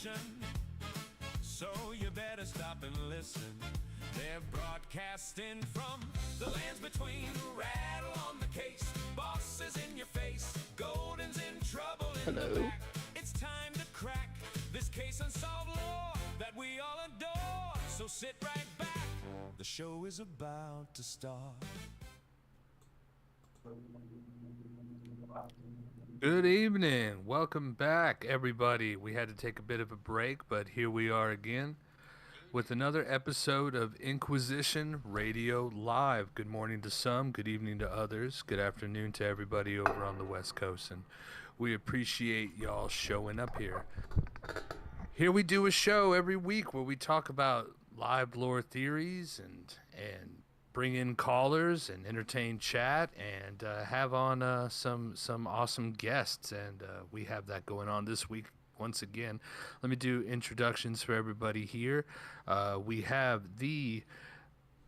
inquisition. So you better stop and listen. They're broadcasting from the lands between. Rattle on the case, bosses in your face, Golden's in trouble in the back. It's time to crack this case unsolved lore that we all adore. So sit right back, the show is about to start. Good evening. Welcome back, everybody. We had to take a bit of a break, but here we are again with another episode of Inquisition Radio Live. Good morning to some, good evening to others, good afternoon to everybody over on the West Coast, and we appreciate y'all showing up here. Here we do a show every week where we talk about live lore theories and bring in callers and entertain chat and have on some awesome guests, and we have that going on this week once again. Let me do introductions for everybody here. We have the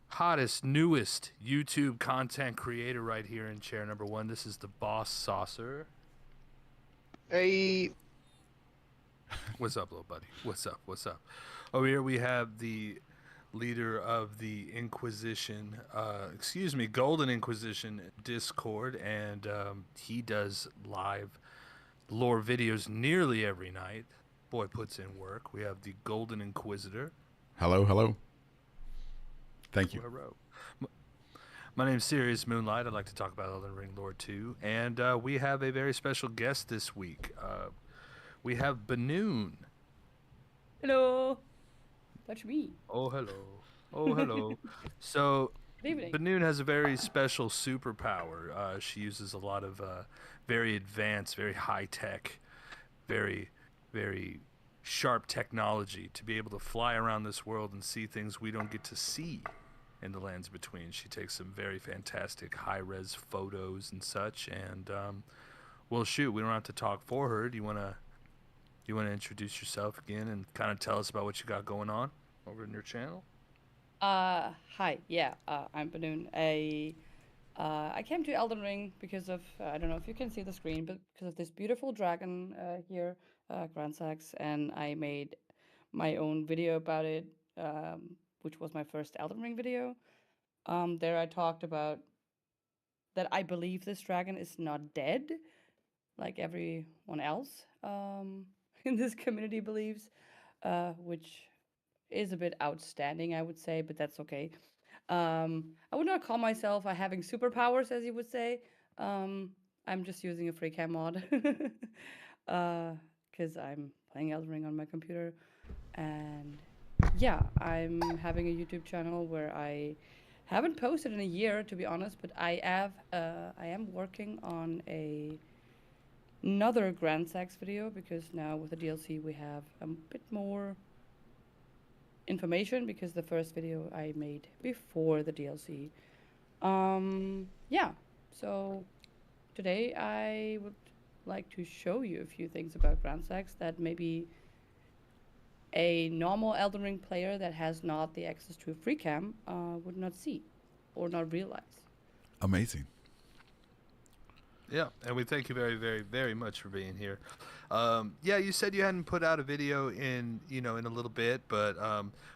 hottest, newest YouTube content creator right here in chair number one. This is the Boss Saucer. Hey. What's up, little buddy? What's up? Over here we have the leader of the Inquisition, Golden Inquisition Discord, and he does live lore videos nearly every night. Boy puts in work. We have the Golden Inquisitor. Hello. Thank you. Hello. My name's Sirius Moonlight. I'd like to talk about Elden Ring lore too, and we have a very special guest this week. We have Banuune. Hello. That's me. Oh, hello. So, Banuune has a very special superpower. She uses a lot of very advanced, very high-tech, very, very sharp technology to be able to fly around this world and see things we don't get to see in the lands between. She takes some very fantastic high-res photos and such, and well, shoot, we don't have to talk for her. Do you want to introduce yourself again and kind of tell us about what you got going on over in your channel? Hi. Yeah, I'm Banuune. I came to Elden Ring because of, I don't know if you can see the screen, but because of this beautiful dragon here, Grand Sax, and I made my own video about it, which was my first Elden Ring video. There I talked about that I believe this dragon is not dead, like everyone else in this community believes, which is a bit outstanding, I would say, but that's okay. I would not call myself having superpowers, as you would say. I'm just using a free cam mod because I'm playing Elden Ring on my computer, and yeah, I'm having a YouTube channel where I haven't posted in a year, to be honest, but I am working on another Grand Sax video, because now with the DLC we have a bit more information, because the first video I made before the DLC. Yeah, so today I would like to show you a few things about Grand Sax that maybe a normal Elden Ring player that has not the access to a free cam would not see or not realize. Amazing. Yeah, and we thank you very, very, very much for being here. Yeah, you said you hadn't put out a video in a little bit, but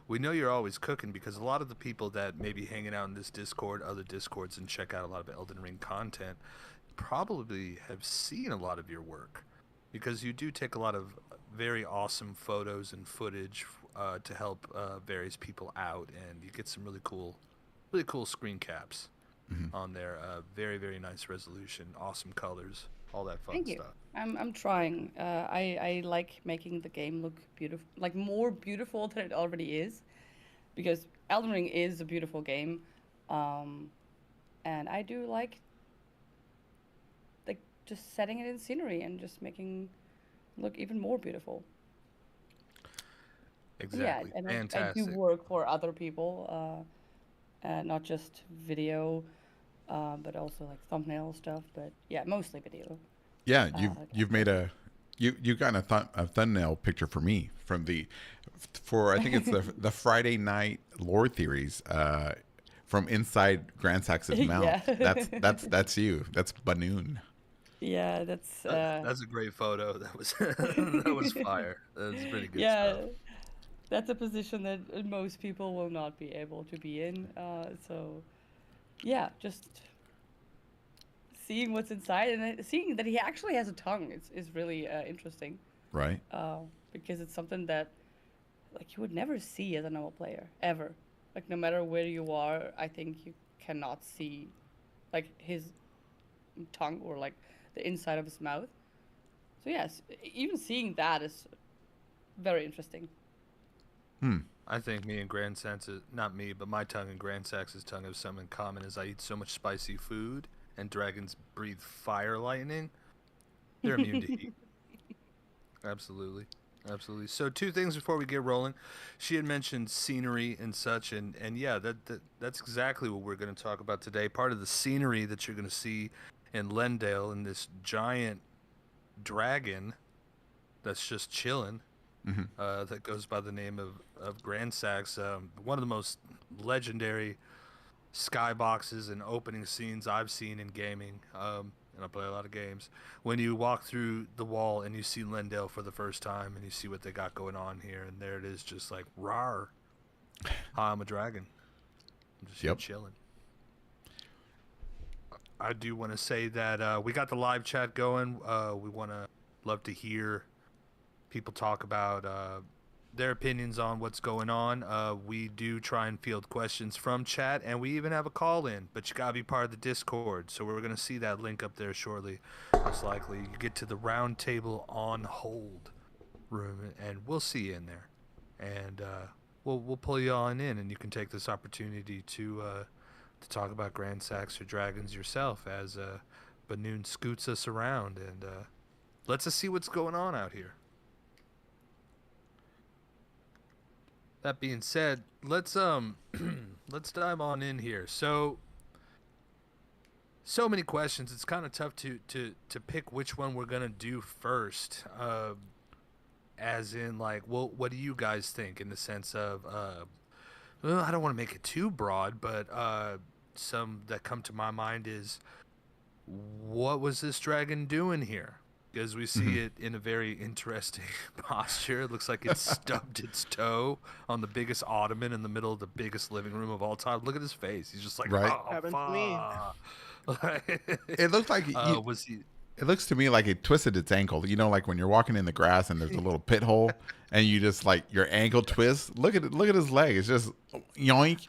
we know you're always cooking, because a lot of the people that may be hanging out in this Discord, other Discords, and check out a lot of Elden Ring content probably have seen a lot of your work, because you do take a lot of very awesome photos and footage to help various people out, and you get some really cool screen caps on there. Very, very nice resolution, awesome colors, all that fun Thank you. stuff. I'm trying. I like making the game look beautiful, like more beautiful than it already is, because Elden Ring is a beautiful game, and I do like just setting it in scenery and just making it look even more beautiful. Exactly. Yeah, and Fantastic. I do work for other people, not just video, but also like thumbnail stuff. But yeah, mostly video. Yeah, you've made you got a thumbnail picture for me for I think it's the Friday night lore theories from inside Grand Sax's mouth. Yeah. That's you. That's Banuune. Yeah, that's That's a great photo. That was that was fire. That was pretty good stuff. yeah, that's a position that most people will not be able to be in. So yeah, just seeing what's inside and seeing that he actually has a tongue is really interesting. Right. Uh, because it's something that like you would never see as a normal player ever. Like no matter where you are, I think you cannot see like his tongue or like the inside of his mouth. So yes, even seeing that is very interesting. I think me and Grand Sax's, not me, but my tongue and Grand Sax's tongue have some in common as I eat so much spicy food and dragons breathe fire lightning. They're immune to heat. Absolutely. Absolutely. So two things before we get rolling. She had mentioned scenery and such and yeah, that's exactly what we're going to talk about today. Part of the scenery that you're going to see in Lendale in this giant dragon that's just chilling that goes by the name of Grand Sax. One of the most legendary skyboxes and opening scenes I've seen in gaming. And I play a lot of games. When you walk through the wall and you see Lendale for the first time and you see what they got going on here, and there it is, just like, rawr. Hi, I'm a dragon. I'm just here chilling. I do want to say that we got the live chat going. We want to love to hear people talk about their opinions on what's going on. We do try and field questions from chat, and we even have a call in, but you gotta be part of the Discord. So we're gonna see that link up there shortly. Most likely, you get to the round table on hold room, and we'll see you in there, and we'll pull you on in, and you can take this opportunity to talk about Grand Sax or Dragons yourself as Banuune scoots us around and lets us see what's going on out here. That being said, let's let's dive on in here. So many questions. It's kind of tough to pick which one we're gonna do first. As in, like, well, what do you guys think in the sense of, well, I don't want to make it too broad, but some that come to my mind is, what was this dragon doing here? Because we see it in a very interesting posture. It looks like it stubbed its toe on the biggest ottoman in the middle of the biggest living room of all time. Look at his face. He's just like, Right. oh, Happened to me. It looks like was he? it looks to me like it twisted its ankle. You know, like when you're walking in the grass and there's a little pit hole, and you just like your ankle twists. Look at it. Look at his leg. It's just yoink.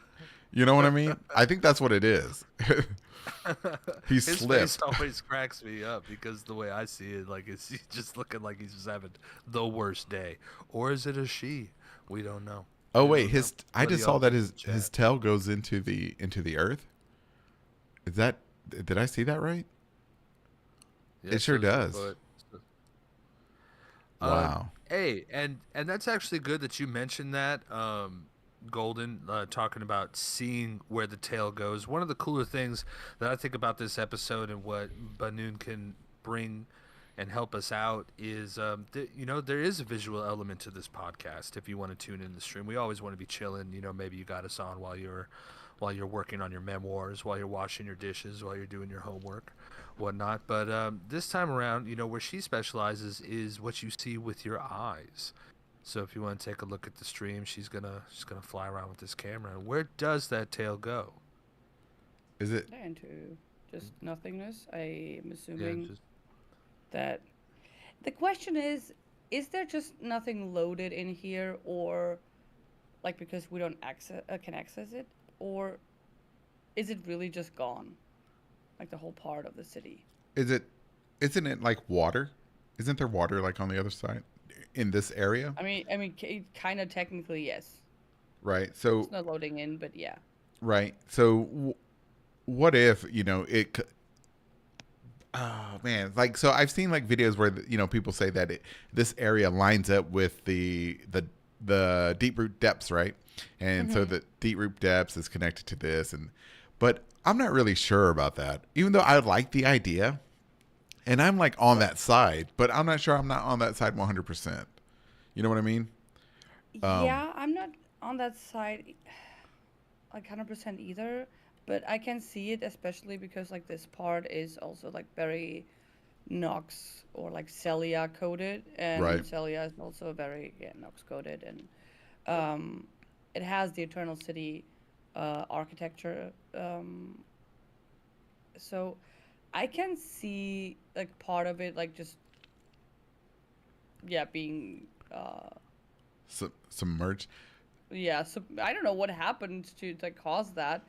You know what I mean? I think that's what it is. He His slipped. face always cracks me up because the way I see it, like, is he just looking like he's just having the worst day, or is it a she? We don't know. Oh We wait, don't his know. I What do just y'all saw that think in his the chat? his tail goes into the earth. Is that did I see that right? Yeah, It sure so does the does. foot. Wow. Hey, and that's actually good that you mentioned that, Golden, talking about seeing where the tail goes. One of the cooler things that I think about this episode and what Banuune can bring and help us out is, there is a visual element to this podcast. If you want to tune in the stream, we always want to be chilling. Maybe you got us on while you're working on your memoirs, while you're washing your dishes, while you're doing your homework, whatnot. But this time around, where she specializes is what you see with your eyes. So if you want to take a look at the stream, she's gonna fly around with this camera. Where does that tail go? Is it? Yeah, into just nothingness. I am Yeah, assuming just that the question is there just nothing loaded in here, or like because we don't can access it, or is it really just gone, like the whole part of the city? Is it? Isn't it like water? Isn't there water like on the other side in this area? I mean, kind of technically yes. Right. So It's not loading in, but yeah. right. So what if it? Oh man, like so I've seen like videos where people say that this area lines up with the deep root depths, right? And so the deep root depths is connected to this, but I'm not really sure about that. Even though I like the idea, and I'm like on that side, but I'm not sure I'm not on that side 100%. You know what I mean? Yeah, I'm not on that side like 100% either, but I can see it, especially because like this part is also like very Nox or like Celia coated, and Right. Celia is also very Nox coated, and it has the Eternal City architecture. So I can see like part of it, like just being Submerged. so I don't know what happened to like cause that,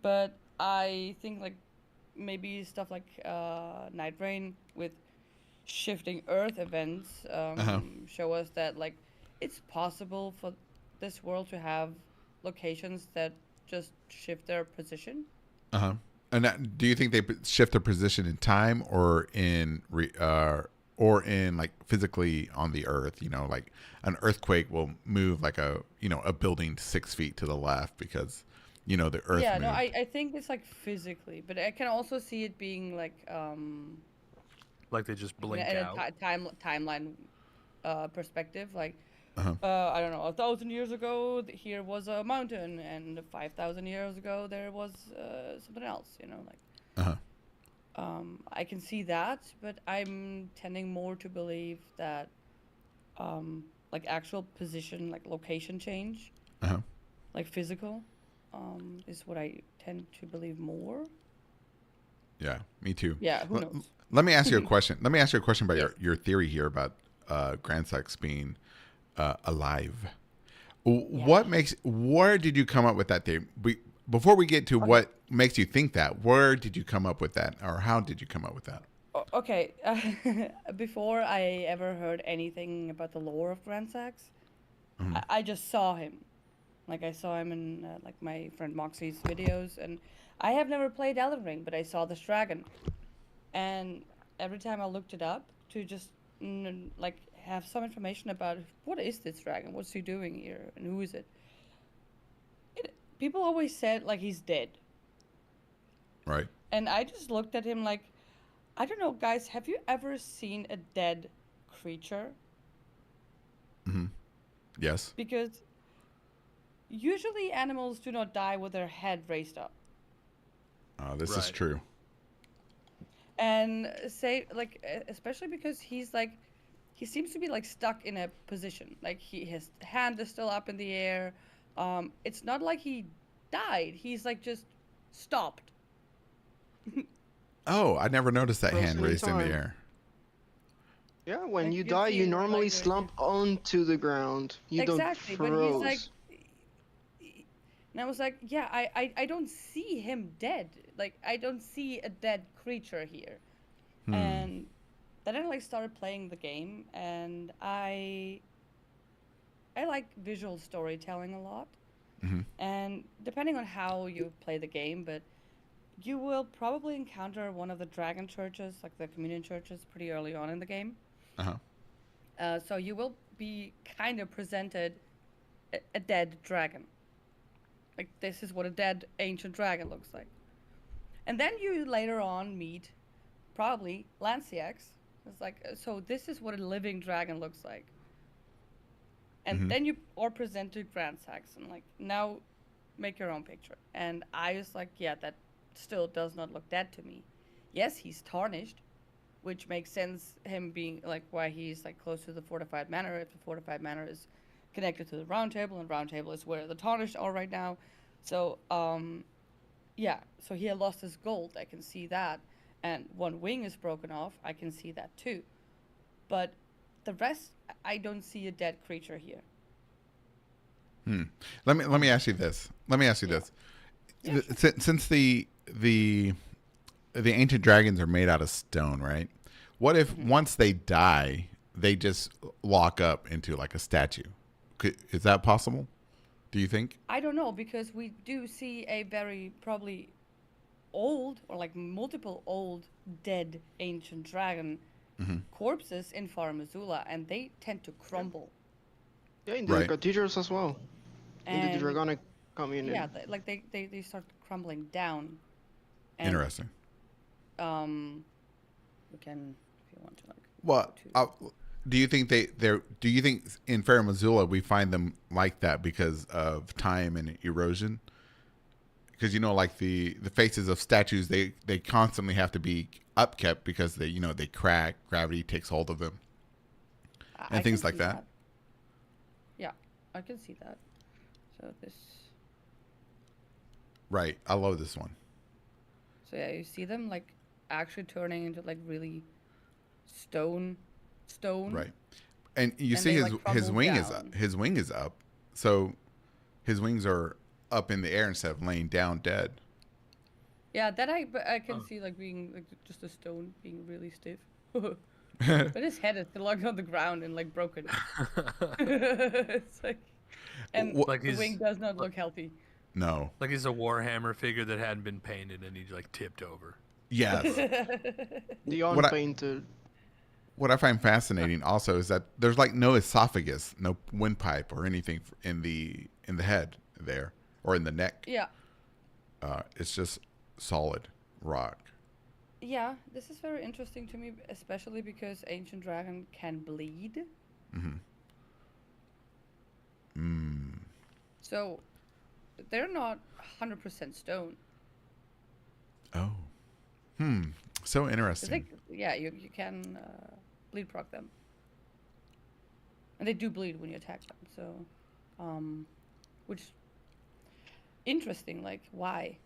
but I think like maybe stuff like Night Rain with shifting Earth events Uh huh. show us that like it's possible for this world to have locations that just shift their position. Uh huh. And do you think they shift their position in time or in like physically on the Earth? You know, like an earthquake will move like a building 6 feet to the left because the Earth Yeah, no, I, moved. I think it's like physically, but I can also see it being Like they just like in blink a out. timeline perspective. Like Uh huh. I don't know, 1,000 years ago here was a mountain, and 5,000 years ago there was something else. Like Uh huh. I can see that, but I'm tending more to believe that like actual position, like location change, Uh huh. like physical, is what I tend to believe more. Yeah, me too. Yeah, who Let, knows? let me ask you a question. Let me ask you a question about Yes. your theory here about Grand Sex being alive. Yeah. Where did you come up with that theory? Before we get to Okay. what makes you think that, where did you come up with that, or how did you come up with that? Okay. Before I ever heard anything about the lore of Grand Sax, Hmm. I just saw him. Like I saw him in like my friend Moxie's videos, and I have never played Elden Ring, but I saw this dragon, and every time I looked it up to just like have some information about what is this dragon, what's he doing here, and who is it. People always said like he's dead, Right. and I just looked at him like, I don't know, guys. Have you ever seen a dead creature? Hmm. Yes. Because usually animals do not die with their head raised up. This is Right. true. And say like especially because he's like he seems to be like stuck in a position. Like his hand is still up in the air. It's not like he died. He's like just stopped. Oh, I never noticed that hand Frozen in raised in the time. air. Yeah, when Like you you die, see you it or normally like slump onto the ground. You don't exactly, but he's like froze. and I was like, yeah, I don't see him dead. Like I don't see a dead creature here. Hmm. And then I like started playing the game, and I like visual storytelling a lot. Hmm. And depending on how you play the game, but you will probably encounter one of the dragon churches, like the communion churches, pretty early on in the game. Uh huh. So you will be kind of presented a dead dragon. Like this is what a dead ancient dragon looks like. And then you later on meet probably Lanciax. It's like so this is what a living dragon looks like. And Hmm. then you are presented Grand Saxon, like now make your own picture. And I was like, yeah, that still does not look dead to me. Yes, he's tarnished, which makes sense. Him being like why he's like close to the fortified manor. If the fortified manor is connected to the round table, and round table is where the tarnished are right now. So yeah, so he had lost his gold. I can see that, and one wing is broken off. I can see that too. But the rest, I don't see a dead creature here. Hmm. Let me ask you this. Let me ask you Yeah. this. Yeah, sure. Since the ancient dragons are made out of stone, right? What if Hmm. once they die, they just lock up into like a statue? Is that possible? Do you think? I don't know because we do see a very probably old or like multiple old dead ancient dragon Hmm. corpses in Far Missoula, and they tend to crumble. Yeah, in the Right. cathedrals as well. In the And Dragonic yeah, communion. like they start crumbling down. And Interesting. um, we can if you want to like go Well, to do you think do you think in Fair Missoula we find them like that because of time and erosion? because like the faces of statues, they constantly have to be upkept because they crack, gravity takes hold of them, I and can things like see that. that. Yeah, I can see that. So this. Right. I love this one. So yeah, you see them like actually turning into like really stone, Right. And you and see they his like his crumble wing is down. his wing is up, so his wings are up in the air instead of laying down dead. Yeah, that I can Oh. see like being like just a stone being really stiff. But his head is still like on the ground and like broken. It's like, and What? Like the wing he's does not look healthy. No. like he's a Warhammer figure that hadn't been painted and he like tipped over. Yes. The What I unpainted. what I find fascinating also is that there's like no esophagus, no windpipe or anything in the head there or in the neck. Yeah, It's just solid rock. yeah. This is very interesting to me, especially because ancient dragon can bleed. Mm-hmm. Mm. So they're not 100% stone. Oh. Hmm. So Cause interesting. yeah, you can bleed proc them, and they do bleed when you attack them. So, which interesting. Like why?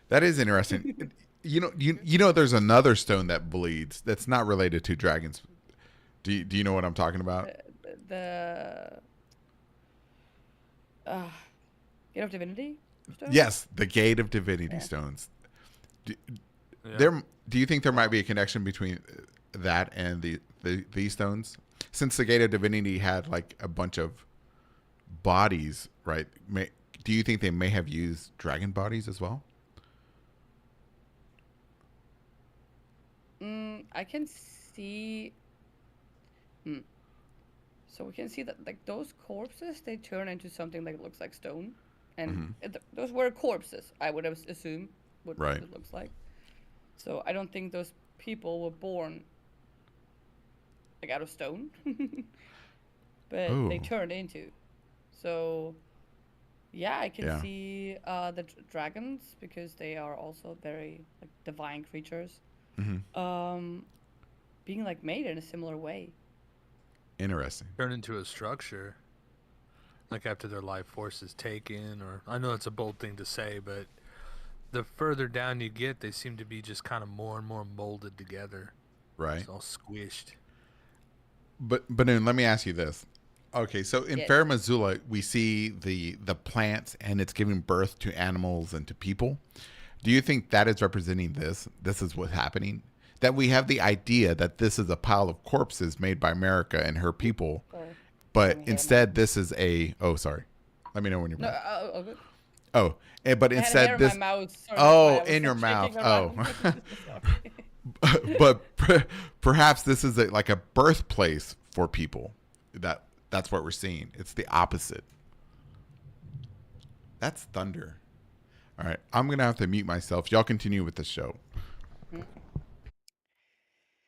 That is interesting. There's another stone that bleeds that's not related to dragons. Do you know what I'm talking about? The uh, Gate of Divinity stone. Yes, the Gate of Divinity Yeah. stones. Do, Yeah. do you think there might be a connection between that and these stones? Since the Gate of Divinity had like a bunch of bodies, right? Do you think they may have used dragon bodies as well? I can see. Hmm. So we can see that like those corpses, they turn into something that looks like stone, and Mm-hmm. those were corpses. I would assume what Right. it looks like. So I don't think those people were born like out of stone, but they Oh, turned into. So yeah, I can yeah. see the dragons because they are also very like divine creatures. Mm-hmm. Um, being like made in a similar way. Interesting. Turn into a structure. Like after their life force is taken, or I know it's a bold thing to say, but the further down you get, they seem to be just kind of more and more molded together. Right. It's all squished. But Banuune, let me ask you this. Okay, so in Yes. Fair Missoula, we see the plants and it's giving birth to animals and to people. Do you think that is representing this? This is what's happening? That we have the idea that this is a pile of corpses made by America and her people, Sorry. but Let me hear instead this is a oh sorry. Let me know when you're No, back. good. Oh, but I had hair instead in my this mouth. Sorry, that's why oh I was in your like mouth. shaking Oh. around. Sorry. But perhaps this is like a birthplace for people. That's what we're seeing. It's the opposite. That's thunder. All right, I'm gonna have to mute myself. Y'all continue with the show.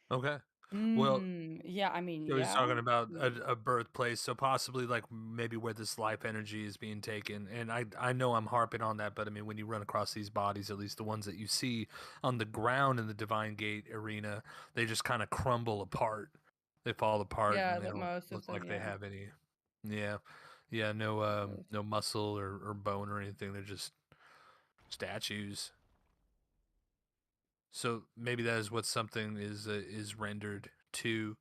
Okay. Well, Yeah, I mean, he was yeah. talking about a birthplace, so possibly like maybe where this life energy is being taken. And I know I'm harping on that, but I mean when you run across these bodies, at least the ones that you see on the ground in the Divine Gate arena, they just kind of crumble apart. They fall apart Yeah, and they that don't most of look them, like they yeah. have any. Yeah, yeah, no muscle or bone or anything. They're just statues. So maybe that is what something is rendered to.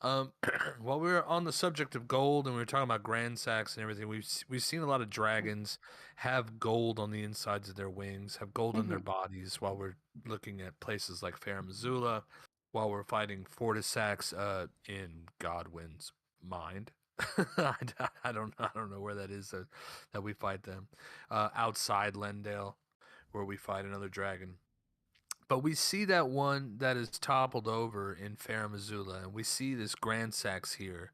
While we were on the subject of gold and we were talking about grand sacks and everything, we've seen a lot of dragons have gold on the insides of their wings, have gold on their Mm-hmm. bodies. While we're looking at places like Fair Missoula, while we're fighting Fortisax in Godwin's mind. I don't know where that is that we fight them. Outside Lendale, where we fight another dragon. But we see that one that is toppled over in Fair Missoula, and we see this Grand Sax here.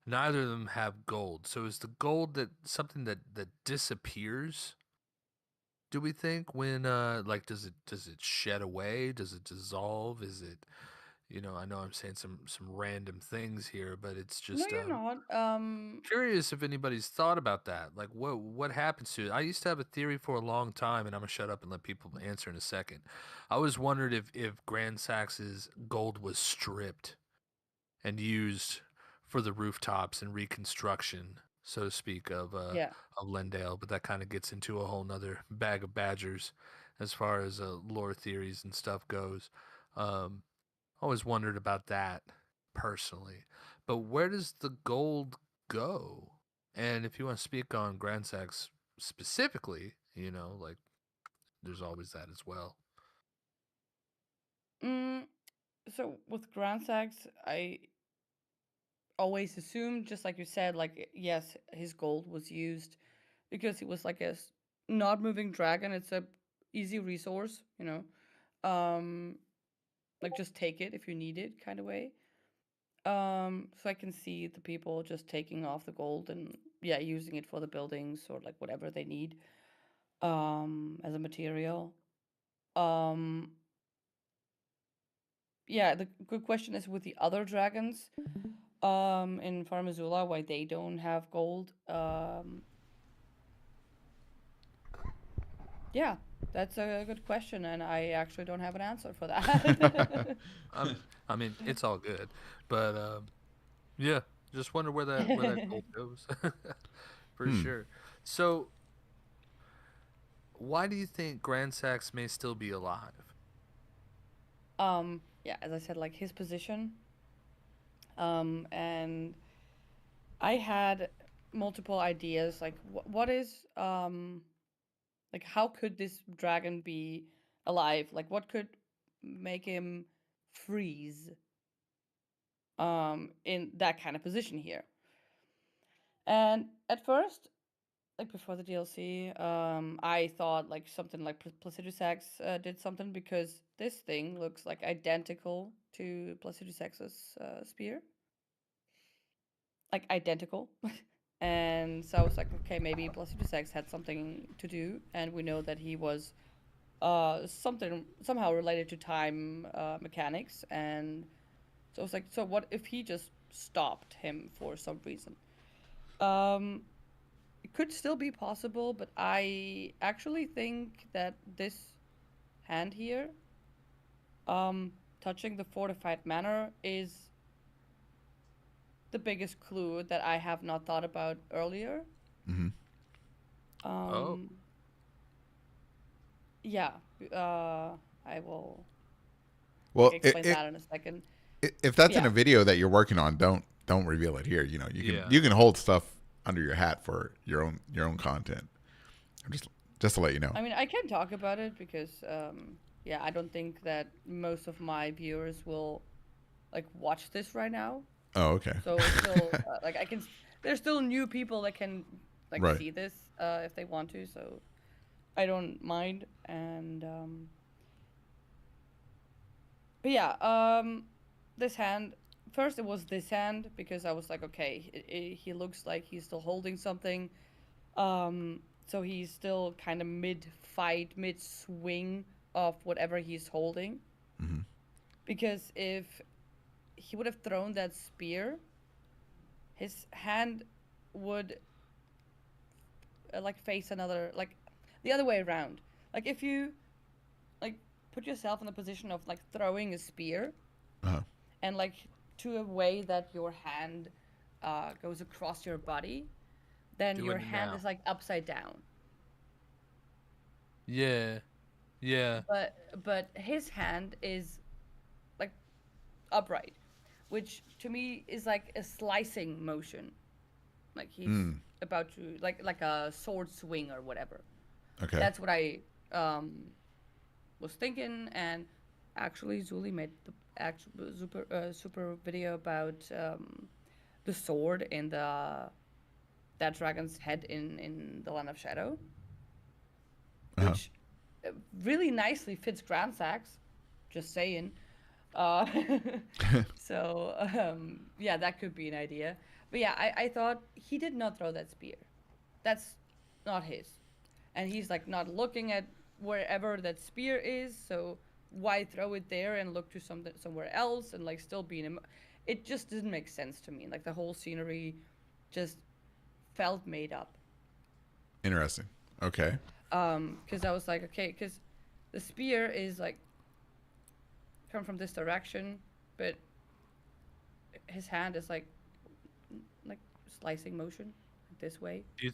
Neither of them have gold. So is the gold that something that disappears? Do we think when like does it shed away? Does it dissolve? Is it I know I'm saying some random things here, but it's No, just you're not. curious if anybody's thought about that. Like, what happens to it? I used to have a theory for a long time, and I'm gonna shut up and let people answer in a second. I always wondered if Grand Sax's gold was stripped and used for the rooftops and reconstruction, so to speak, Yeah. of Lendale. But that kind of gets into a whole nother bag of badgers as far as lore theories and stuff goes. Um, Always wondered about that personally. But where does the gold go? And if you want to speak on Grand Sax specifically, like there's always that as well. Mm, so with Grand Sax, I always assumed, just like you said, like yes, his gold was used because he was like not moving dragon. It's a easy resource, like just take it if you need it, kind of way. So I can see the people just taking off the gold and yeah, using it for the buildings or like whatever they need, as a material. Um, yeah, the good question is with the other dragons, in Farmazula, why they don't have gold. Yeah, that's a good question, and I actually don't have an answer for that. I mean, it's all good, but yeah, just wonder where that gold goes for sure. So, why do you think Grand Sax may still be alive? Yeah, as I said, like his position. And I had multiple ideas, like what is like how could this dragon be alive? Like what could make him freeze in that kind of position here? And at first, like before the DLC, I thought like something like Placidusax did something because this thing looks like identical to Placidusax's spear, like identical. And so I was like, okay, maybe Placidusax had something to do, and we know that he was something somehow related to time mechanics, and so I was like, so what if he just stopped him for some reason? Um, it could still be possible, but I actually think that this hand here, touching the fortified manor, is the biggest clue that I have not thought about earlier. Hmm. Oh, Um, yeah, I will like Well, explain that in a second. if that's in a Yeah, video that you're working on, don't reveal it here. yeah. You can hold stuff under your hat for your own content. Just just to let you know. I mean, I can talk about it because, yeah, I don't think that most of my viewers will like watch this right now. Oh, okay. So it's still like there's still new people that can like Right. see this if they want to. So I don't mind. And but yeah, this hand. First, it was this hand because I was like, okay, he looks like he's still holding something. So he's still kind of mid fight, mid swing of whatever he's holding. Hmm. Because if he would have thrown that spear, his hand would like face another, like the other way around. Like if you like put yourself in the position of like throwing a spear Uh-huh. and like to a way that your hand goes across your body, then your Doing it hand now. is like upside down. Yeah, yeah. But his hand is like upright, which to me is like a slicing motion. Like he's Mm. about to like a sword swing or whatever. Okay. That's what I was thinking, and actually Zuli made the actual super video about the sword in the that dragon's head in the Land of Shadow, Uh-huh. which really nicely fits Grand Sax. Just saying. Uh, so yeah, that could be an idea. But yeah, I thought he did not throw that spear. That's not his, and he's like not looking at wherever that spear is. So why throw it there and look to somewhere else and like still be in it just didn't make sense to me. Like the whole scenery just felt made up. Interesting. Okay. Because I was like, okay, because the spear is like come from this direction, but his hand is like slicing motion this way. Do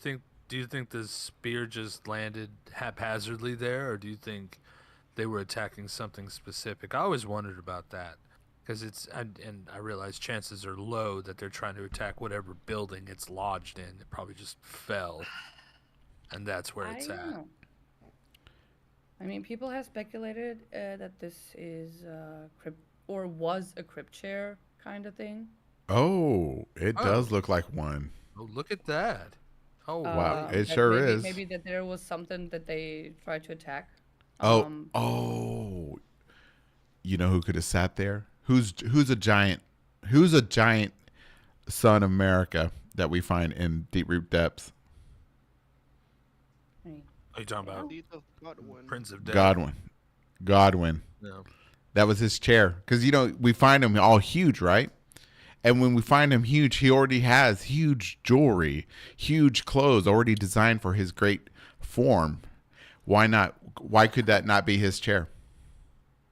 you think the spear just landed haphazardly there, or do you think they were attacking something specific? I always wondered about that because and I realize chances are low that they're trying to attack whatever building it's lodged in. It probably just fell, and that's where it's I at. don't know. I mean, people have speculated that this is crypt or was a crypt chair kind of thing. Oh, it Oh, does look like one. oh, look at that! Oh Wow, wait, it That sure maybe is. maybe that there was something that they tried to attack. Oh, Um, oh. You know who could have sat there? Who's a giant? Who's a giant son of America that we find in deep root depths? I mean, are you talking yeah. about Deed of Godwin. Prince of Death? Godwin. Godwin. No. That was his chair. Because, we find him all huge, right? And when we find him huge, he already has huge jewelry, huge clothes already designed for his great form. Why not? Why could that not be his chair?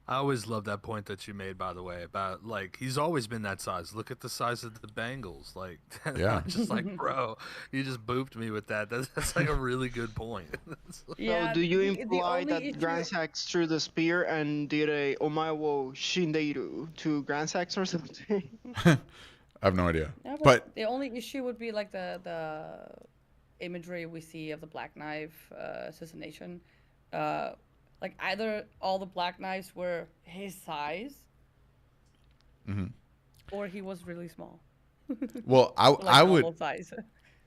I always love that point that you made, by the way, about like he's always been that size. Look at the size of the Bengals. Like, Yeah. I'm just like, bro, you just booped me with that. That's like a really good point. Yeah, So do you the imply only that issue. Grand Sax threw the spear and did a omae wo shindeiru to Grand Sax or something? I have no idea. Yeah, But the only issue would be like the imagery we see of the Black Knife assassination. Uh, like either all the Black Knives were his size, or he was really small, well, like I would normal size.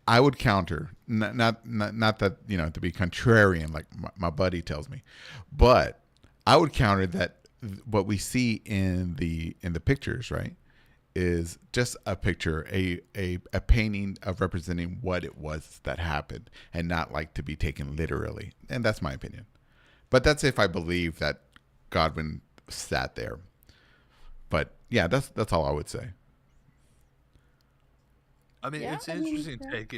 I would counter, not that, to be contrarian like my buddy tells me, but I would counter that what we see in the pictures, right, is just a picture, a painting of representing what it was that happened, and not like to be taken literally. And that's my opinion. But that's if I believe that Godwin sat there. But yeah, that's all I would say. I mean, Yeah, it's I an mean, interesting yeah. take.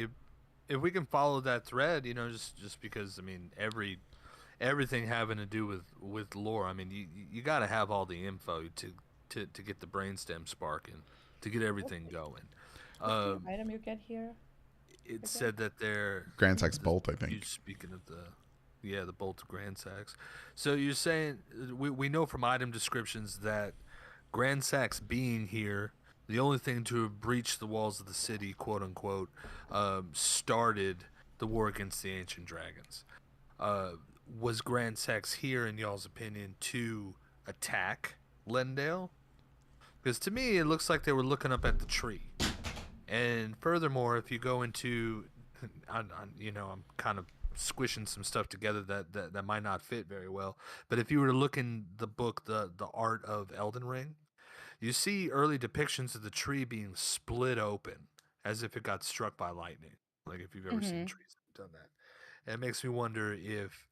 If we can follow that thread, just because I mean, everything having to do with lore. I mean, you got to have all the info to get the brainstem sparking, to get everything going. What's the Um, item you get here? it Okay. said that they're Grand Sax Bolt, I you think. speaking of the bolt of Grand Sax. So you're saying we know from item descriptions that Grand Sax being here, the only thing to have breached the walls of the city, quote unquote, started the war against the ancient dragons. Uh, was Grand Sax here, in y'all's opinion, to attack Lendale? Because to me, it looks like they were looking up at the tree. And furthermore, if you go into, I'm kind of squishing some stuff together that might not fit very well. But if you were to look in the book, the Art of Elden Ring, you see early depictions of the tree being split open as if it got struck by lightning. Like if you've ever seen Mm-hmm. trees that have done that. And it makes me wonder if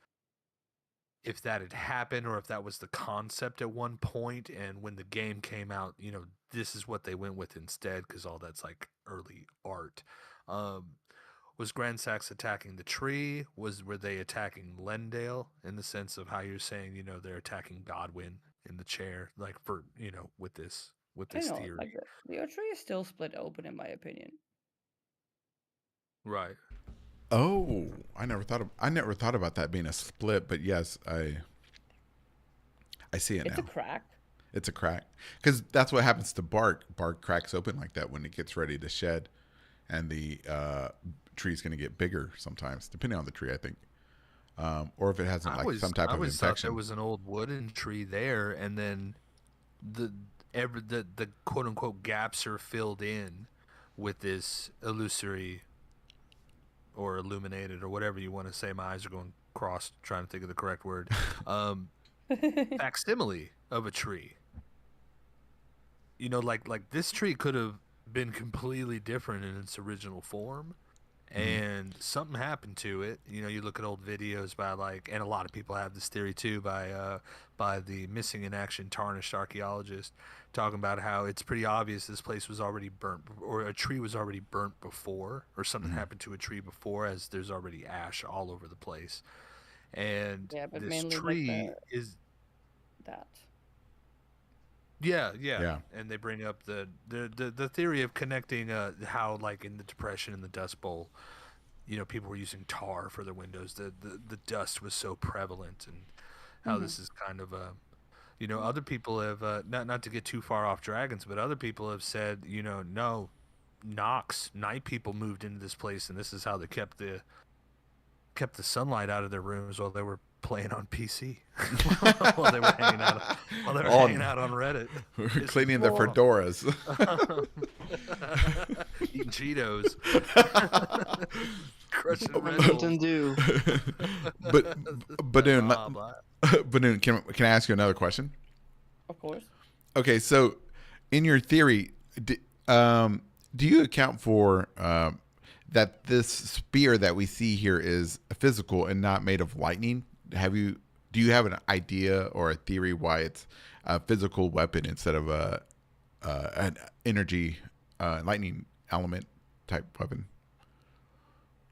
that had happened or if that was the concept at one point, and when the game came out, this is what they went with instead, because all that's like early art. um was Grand Sax attacking the tree? Were they attacking Lendale, in the sense of how you're saying, they're attacking Godwin in the chair, like for with I this know, like theory? the tree is still split open in my opinion. Right. Oh, I never thought about that being a split, but yes, I see it It's a now. crack. It's a crack, because that's what happens to bark. Bark cracks open like that when it gets ready to shed, and the tree's going to get bigger sometimes, depending on the tree, I think, or if it hasn't like some type I of always thought there infection. was an old wooden tree there, and then the the quote unquote gaps are filled in with this illusory or illuminated or whatever you want to say. My eyes are going crossed trying to think of the correct word. Um, Facsimile of a tree. Like this tree could have been completely different in its original form, and something happened to it. You know, you look at old videos by like, and a lot of people have this theory too, by the missing in action tarnished archaeologist, talking about how it's pretty obvious this place was already burnt, or a tree was already burnt before, or something happened to a tree before, as there's already ash all over the place, and Yeah, but this mainly like tree is. that. Yeah, yeah, Yeah. and they bring up the theory of connecting how, like, in the Depression and the Dust Bowl, you know, people were using tar for their windows. The dust was so prevalent, and how Mm-hmm. this is kind of a, you know, other people have not to get too far off dragons, but other people have said, you know, no, night people moved into this place, and this is how they kept the sunlight out of their rooms while they were playing on PC, while they were hanging out On- on Reddit, We're This is cleaning the cool. fedoras. eating Cheetos, crushing Red Mountain Bulls. Dew. but Banuune, Blah, blah. Banuune, can I ask you another question? Of course. Okay, so in your theory, do you account for that this spear that we see here is physical and not made of lightning? Do you have an idea or a theory why it's a physical weapon instead of an energy lightning element type weapon?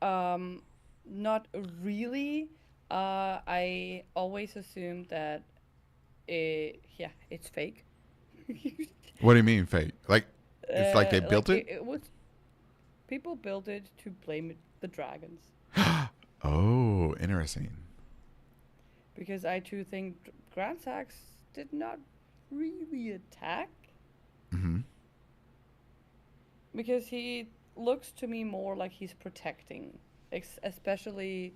Not really. I always assumed that it's fake. What do you mean fake? Like it's like they built like it? it was people built it to blame the dragons Oh, interesting. because I too think Grand Sax did not really attack Hmm. because he looks to me more like he's protecting, especially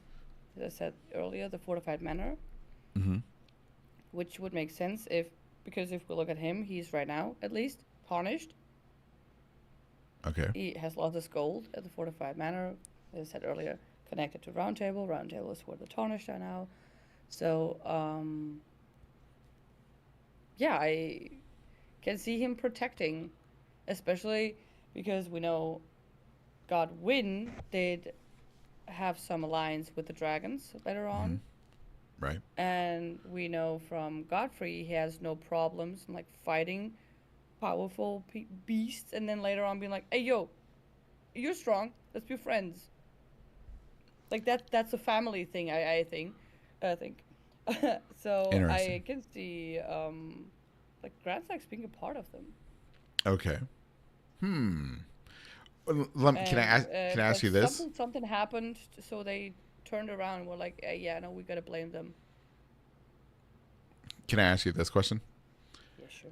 as I said earlier, the fortified manor, Hmm. which would make sense because if we look at him, he's right now at least tarnished. Okay. He has lost his gold at the fortified manor, as I said earlier, connected to Round Table. Round Table is where the tarnished are now. So, yeah, I can see him protecting, especially because we know Godwyn did have some alliance with the dragons later on. Right. And we know from Godfrey he has no problems in, like, fighting powerful beasts, and then later on being like, "Hey, yo, you're strong. Let's be friends." Like that's a family thing. I think. So Interesting. I can see like Grand Sax being a part of them. Okay. Can I And, ask you this? Something happened, so they turned around and were like, "Yeah, no, we gotta blame them." Can I ask you this question? Yeah, sure.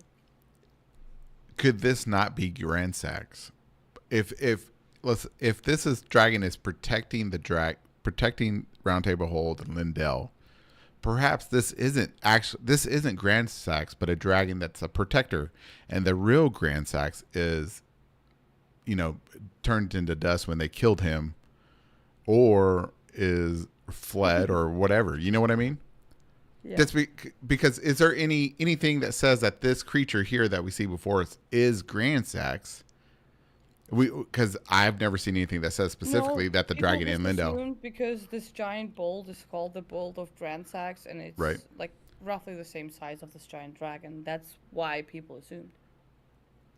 Could this not be Grand Sax? If this is dragon is protecting protecting Round Table Hold and Lindell, perhaps this isn't Grand Sax, but a dragon that's a protector, and the real Grand Sax is, you know, turned into dust when they killed him, or is fled or whatever. You know what I mean? Yeah. That's because is there anything that says that this creature here that we see before us is Grand Sax? Because I've never seen anything that says specifically that the people dragon just in Lindell. assumed because this giant bolt is called the Bolt of Grand Sax, and it's Right. like roughly the same size of this giant dragon. That's why people assumed.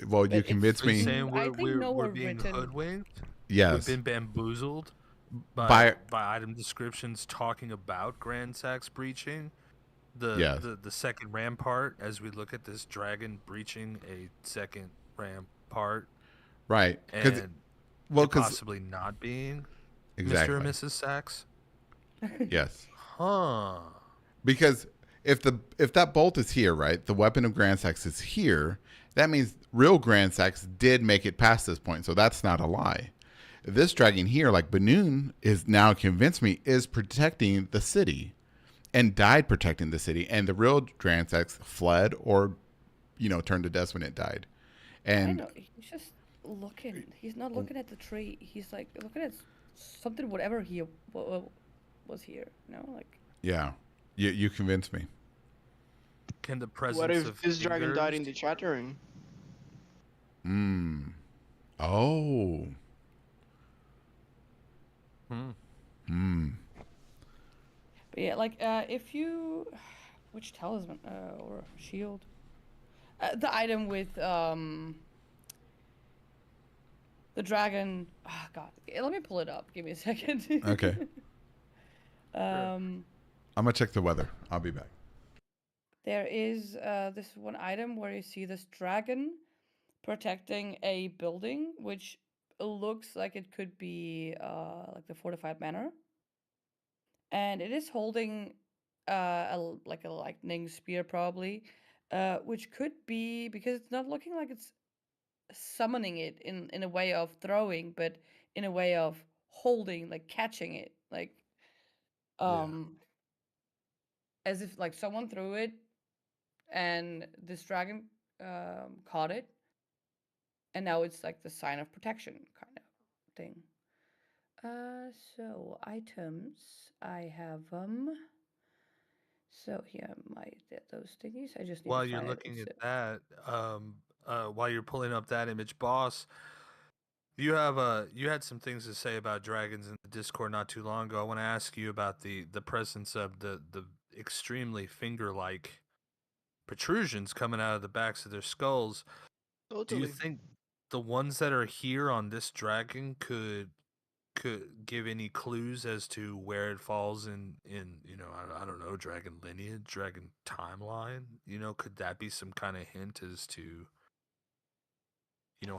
Well, But you it's convinced Are you me. saying I think we're nowhere being written. hoodwinked? Yes. We've been bamboozled By- by item descriptions talking about Grand Sax breaching Yes. the second rampart, as we look at this dragon breaching a second rampart, Right. Because and well, it because possibly not being exactly. Mr. and Mrs. Sax. Yes. Huh. Because if that bolt is here, right, the weapon of Grand Sax is here, that means real Grand Sax did make it past this point. So that's not a lie. This dragon here, like Banuune is now convinced me, is protecting the city and died protecting the city. And the real Grand Sax fled or, you know, turned to dust when it died. I And know he's just looking. He's not looking at the tree. He's like looking at something, whatever he was here. You know, like yeah, you convinced me. Can the presence What if of this dragon died in fingers- the chattering? Oh. Hmm. But yeah, like if you, which talisman or shield, the item with the dragon. Oh God, let me pull it up. Give me a second. Okay. Sure. um, I'm gonna check the weather. I'll be back. there is this one item where you see this dragon protecting a building, which looks like it could be like the fortified manor, and it is holding like a lightning spear probably, which could be because it's not looking like it's summoning it in a way of throwing, but in a way of holding, like catching it, like Yeah. um as if like someone threw it and this dragon caught it, and now it's like the sign of protection kind of thing. So items I have so here my those thingies. I just need to While you're find it. looking at that, while you're pulling up that image, boss, you had some things to say about dragons in the Discord not too long ago. I want to ask you about the presence of the extremely finger-like protrusions coming out of the backs of their skulls. Do you Totally. think the ones that are here on this dragon could give any clues as to where it falls in I don't know, dragon lineage, dragon timeline? Could that be some kind of hint as to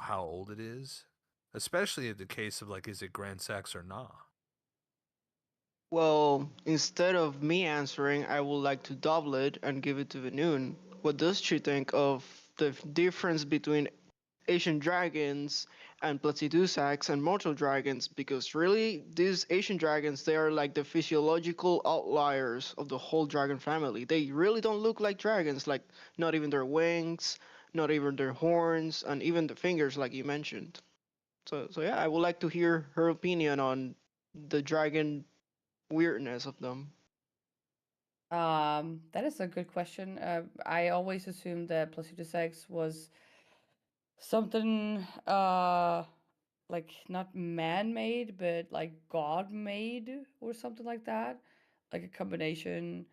how old it is, especially in the case of like, is it Grand Sax or not? Well, instead of me answering, I would like to double it and give it to Banuune. What does she think of the difference between Asian dragons and Placidusax and mortal dragons? Because really, these Asian dragons, they are like the physiological outliers of the whole dragon family. They really don't look like dragons, like not even their wings, not even their horns, and even the fingers, like you mentioned. So yeah, I would like to hear her opinion on the dragon weirdness of them. That is a good question. I always assumed that Placido Sex was something like not man-made, but like God-made or something like that, like a combination.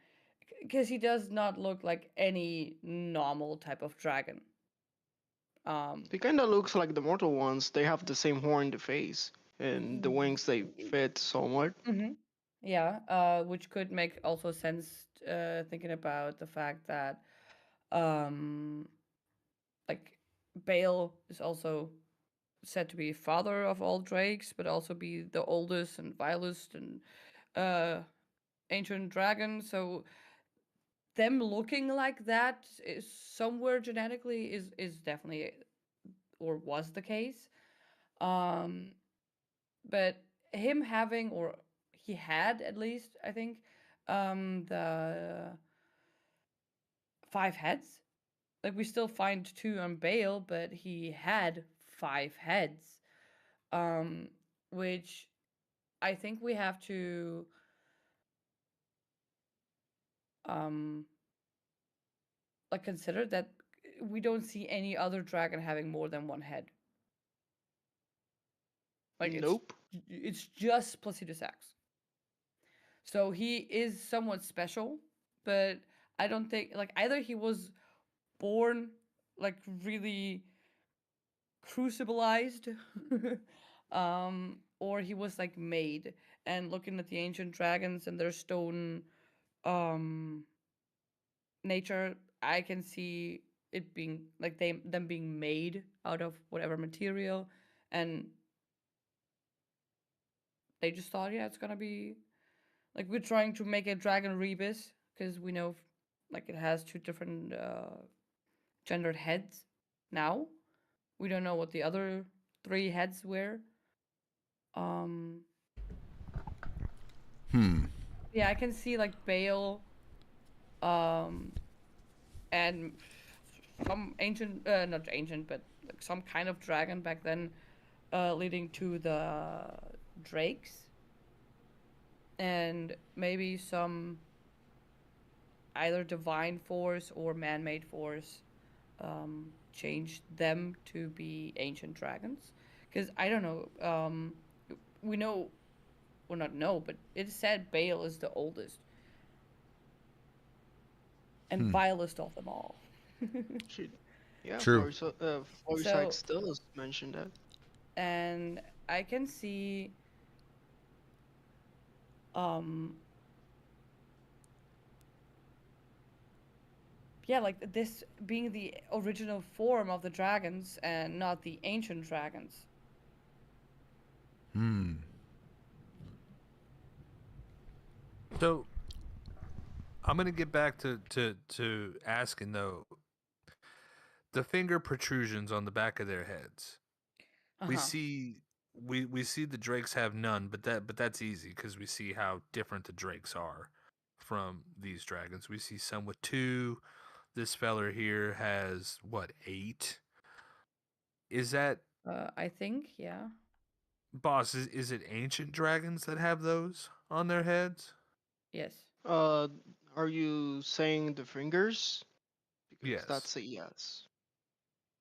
Because he does not look like any normal type of dragon. Um, They kind of looks like the mortal ones. They have the same horn in the face, and the wings they fit somewhat. mm-hmm. Yeah, which could make also sense thinking about the fact that um, like Bale is also said to be father of all drakes, but also be the oldest and vilest and uh, ancient dragon. So them looking like that is somewhere genetically is definitely or was the case. Um, but him having or he had at least I think the 5 heads. Like we still find 2 on Bale, but he had 5 heads. Um, which I think we have to um like consider that we don't see any other dragon having more than 1 head. Like Nope. it's just Placido Sax. So he is somewhat special, but I don't think like either he was born like really crucibilized or he was like made. And looking at the ancient dragons and their stone um nature, I can see it being like them being made out of whatever material, and they just thought, yeah, it's gonna be like we're trying to make a dragon rebus because we know like it has 2 different gendered heads now. We don't know what the other 3 heads were. Um, yeah, I can see like Bale, um, and some ancient, not ancient, but like some kind of dragon back then, leading to the drakes, and maybe some either divine force or man-made force changed them to be ancient dragons. Because I don't know, we know or not know, but it said Bale is the oldest and vilest of them all. Shoot. Yeah, True. Florisight So, still is mentioned that. and I can see, um, yeah, like this being the original form of the dragons and not the ancient dragons. Hmm. So I'm gonna get back to asking though, the finger protrusions on the back of their heads. Uh We huh. see we see the drakes have none, but that's easy because we see how different the drakes are from these dragons. We see some with two. This feller here has what, eight? Is that I think, yeah. boss? Is it ancient dragons that have those on their heads? Yes. Uh, are you saying the fingers? Because Yes. that's a yes.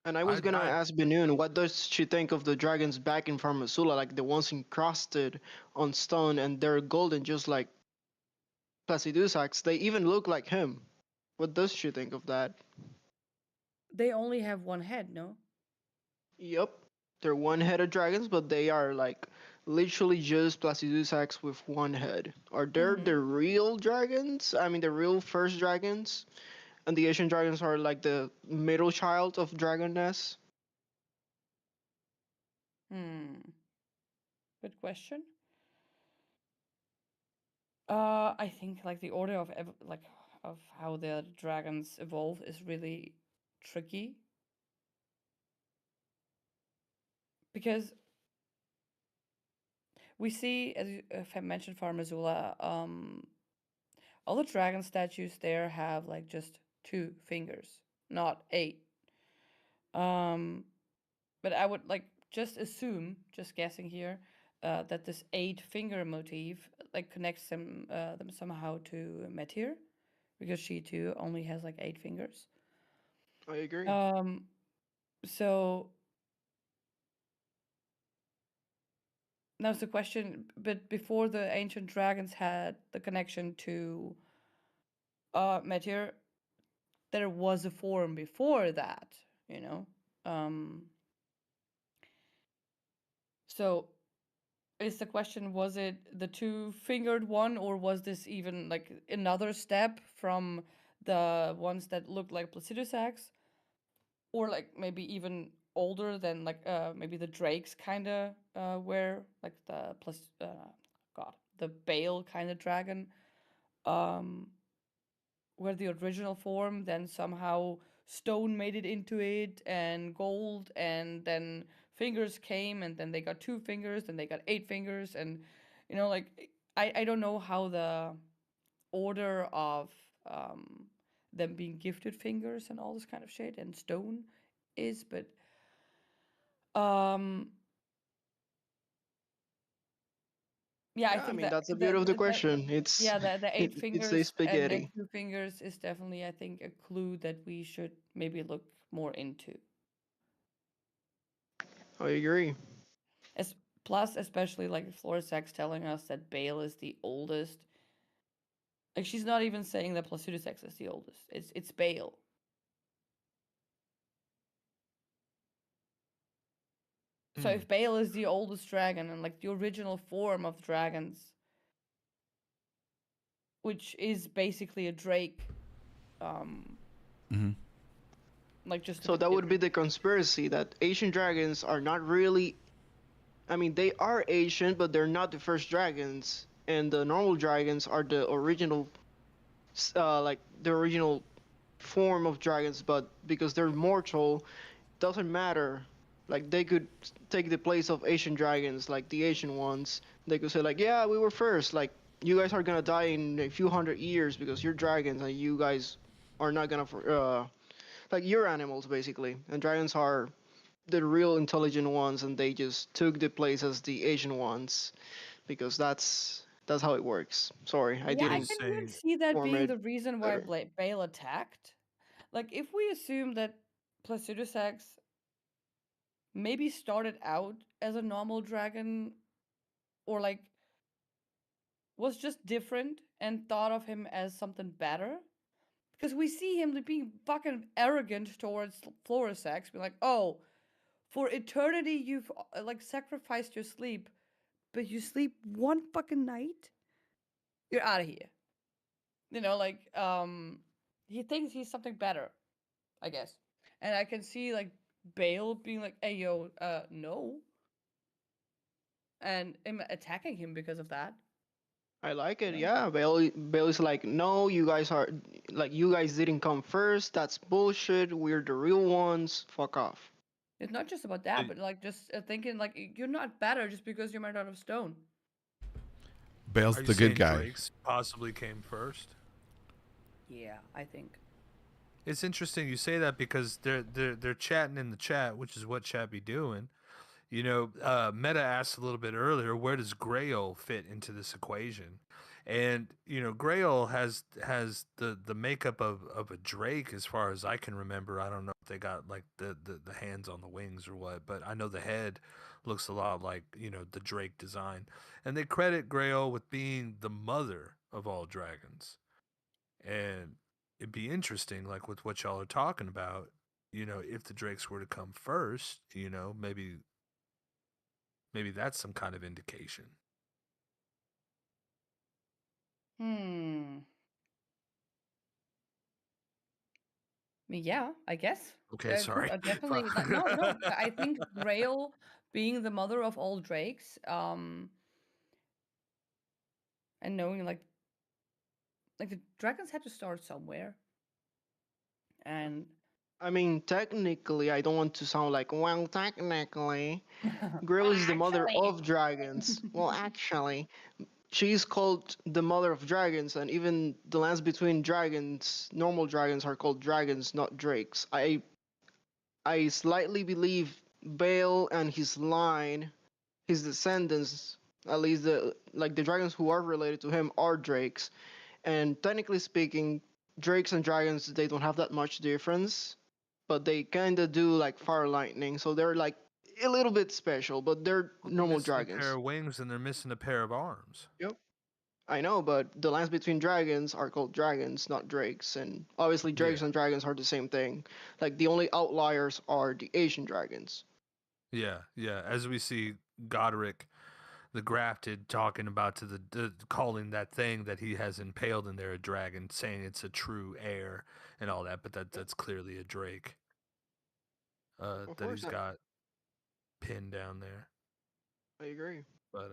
And I was I gonna I ask Banuune, what does she think of the dragons back in Pharmasula, like the ones encrusted on stone and they're golden, just like Placidusax? They even look like him. What does she think of that? They only have one head, no? Yep, they're one-headed dragons, but they are like literally just Placidusax with one head. Are they Mm-hmm. the real dragons? I mean, the real first dragons, and the Asian dragons are like the middle child of dragonness. Hmm. Good question. I think like the order of like of how the dragons evolve is really tricky because we see, as you if I mentioned Farmazula, all the dragon statues there have like just 2 fingers, not 8. Um, but I would like just assume, just guessing here, that this 8 finger motif like connects them somehow to Metir, because she too only has like 8 fingers. I agree. Um, so now's the question, but before the ancient dragons had the connection to Metir, there was a form before that, you know. Um, so is the question, was it the 2 fingered one, or was this even like another step from the ones that looked like Placidusax, or like maybe even older than like maybe the drakes kind of were like the plus god, the Bale kind of dragon, um were the original form, then somehow stone made it into it and gold, and then fingers came, and then they got 2 fingers, then they got 8 fingers, and like I don't know how the order of um them being gifted fingers and all this kind of shit and stone is, but um yeah, I Yeah, I think mean that that's the beauty of the that question. It's yeah, the eight it's a fingers and spaghetti. 2 fingers is definitely, I think, a clue that we should maybe look more into. I agree. As plus, especially like Florisex telling us that Bale is the oldest. Like she's not even saying that Placidusex is the oldest. It's Bale. So mm, if Bale is the oldest dragon and like the original form of dragons, which is basically a drake, um, Hmm. like just a So bit that would be different. the conspiracy that Asian dragons are not really. I mean, they are Asian, but they're not the first dragons, and the normal dragons are the original, like the original form of dragons. But because they're mortal, doesn't matter. Like they could take the place of Asian dragons, like the Asian ones. They could say like, yeah, we were first. Like you guys are gonna die in a few hundred years because you're dragons, and you guys are not gonna, like you're animals basically, and dragons are the real intelligent ones, and they just took the place as the Asian ones because that's how it works. Sorry, I Yeah, so I you didn't can even say see that form being it the reason why better. Bale attacked. Like, if we assume that Placidusax maybe started out as a normal dragon, or like was just different and thought of him as something better. Because we see him being fucking arrogant towards Florisex, be like, oh, for eternity you've like sacrificed your sleep, but you sleep one fucking night? You're out of here. You know, like he thinks he's something better, I guess. And I can see like Bale being like, hey yo, no. And him attacking him because of that. I like it. Yeah. Yeah, Bailey's like, no, you guys are like, you guys didn't come first. That's bullshit. We're the real ones. Fuck off. It's not just about that, but like just thinking like you're not better just because you're made out of stone. Bale's Are you the good saying guy. Drake's possibly came first? Yeah, I think. It's interesting you say that because they're chatting in the chat, which is what chat be doing. You know, Meta asked a little bit earlier, where does Grail fit into this equation? And you know, Grail has the makeup of a Drake as far as I can remember. I don't know if they got like the hands on the wings or what, but I know the head looks a lot like, you know, the Drake design. And they credit Grail with being the mother of all dragons. And it'd be interesting, like with what y'all are talking about, you know, if the Drakes were to come first, you know, maybe that's some kind of indication. Hmm. Yeah, I guess. Okay, sorry. Definitely. No, no. I think Grail being the mother of all drakes, and knowing like the dragons had to start somewhere, and I mean, technically, I don't want to sound like, well, technically, Grail well, is the mother actually, of dragons. Well, actually, she's called the mother of dragons, and even the lands between dragons, normal dragons, are called dragons, not drakes. I slightly believe Bale and his line, his descendants, at least the dragons who are related to him, are drakes. And technically speaking, drakes and dragons, they don't have that much difference, but they kind of do like fire lightning, so they're like a little bit special, but they're Well, they're normal missing a pair dragons. of wings and they're missing a pair of arms. Yep. I know, but the lands between dragons are called dragons, not drakes, and obviously drakes Yeah. and dragons are the same thing. Like the only outliers are the Asian dragons. Yeah, yeah. As we see Godric the grafted talking about to the calling that thing that he has impaled in there a dragon, saying it's a true heir and all that, but that's clearly a Drake Of that course, he's got pinned down there. I agree. But